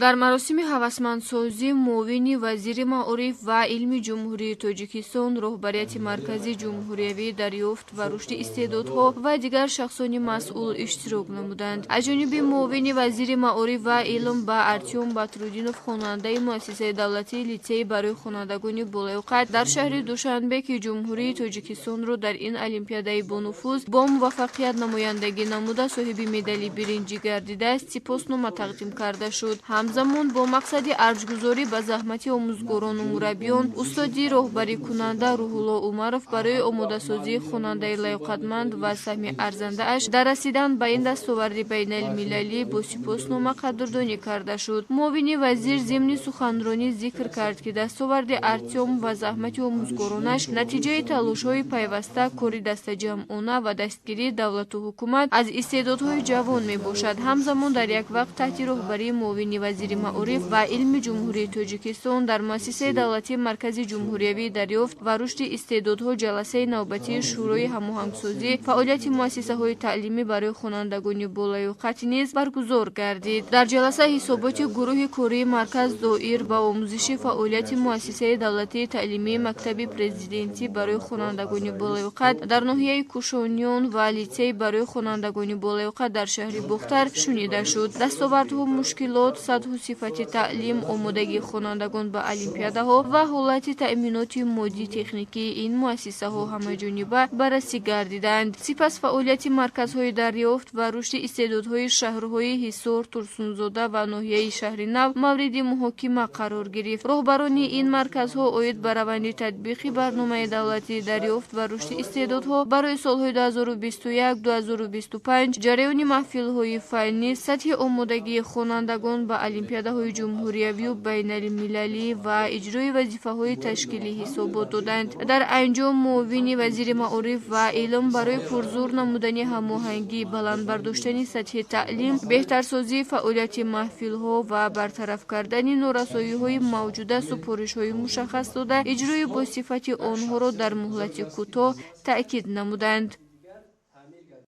дар маросими ҳавасмандсозӣ муовини вазири маориф ва илми ҷумҳурии тоҷикистон роҳбарияти маркази ҷумҳуриявӣ дарёфт ва рушди истеъдодҳо ва дигар шахсони масъул иштирок намуданд. аз ҷониби муовини вазири маориф ва илм ба Артём Батрудинов, хонандаи муассисаи давлатии лицей барои хонандагони болаю қад дар шаҳри Душанбе, ки ҷумҳурии Тоҷикистонро дар ин олимпиадаи бонуфуз бо муваффақият намояндагӣ намуда соҳиби медали биринҷӣ гардидааст, сипоснома тақдим карда шуд. ҳамзамон бо мақсади арҷгузорӣ ба заҳмати омӯзгорону мураббиён, устоди роҳбарӣ кунанда Рӯҳулло Умаров барои омодасозии хонандаи лаёқатманд ва саҳми арзандааш дар расидан ба ин дастоварди байналмилалӣ бо сипоснома қадрдонӣ карда шуд. муовини вазир зимни суханронӣ зикр кард, ки дастоварди Артём ва заҳмати омӯзгоронаш натиҷаи талошҳои пайваста, кори дастаҷамъона ва дастгирии давлату ҳукумат аз истеъдодҳои ҷавон мебошад. ҳамзамон дар як вақт таҳти роҳбарии муовини вазири маориф ва илми ҷумҳурии Тоҷикистон дар муассисаи давлатии маркази ҷумҳуриявӣ дарёфт ва рушди истеъдодҳо ҷаласаи навбатии шӯрои ҳамоҳангсозӣ фаъолияти муассисаҳои таълимӣ барои хонандагони болаюқат низ баргузор гардид. дар ҷаласа ҳисоботи гурӯҳи кории марказ доир ба омӯзиши фаъолияти муассисаи давлатии таълимии мактаби президентӣ барои хонандагони болаюқат дар ноҳияи Кушониён ва лицей барои хонандагони болаюқат дар шаҳри Бухтар шунида шуд. дастовардҳо, мушкилот, сатҳу сифати таълим, омодагии хонандагон ба олимпиадаҳо ва ҳолати таъминоти моддӣ техникии ин муассисаҳо ҳамаҷониба баррасӣ гардиданд. сипас фаъолияти марказҳои дарёфт ва рушди истеъдодҳои шаҳрҳои Ҳисор, Турсунзода ва ноҳияи Шаҳри Нав мавриди муҳокима қарор гирифт. роҳбарони ин марказҳо оид ба раванди татбиқи барномаи давлатии дарёфт ва рушди истеъдодҳо барои солҳои 2021-2025, ҷараёни маҳфилҳои фаннӣ, сатҳи омодагии хонандагон ба олимпиадаҳои ҷумҳуриявию байналмилалӣ ва иҷрои вазифаҳои ташкилӣ ҳисобот доданд. дар анҷом муовини вазири маориф ва илм барои пурзур намудани ҳамоҳангӣ, баландбардоштани сатҳи таълим, беҳтарсозии фаъолияти маҳфилҳо ва бартараф кардани норасоиҳои мавҷуда супоришҳои мушаххас дода, иҷрои босифати онҳоро дар муҳлати кӯтоҳ таъкид намуданд.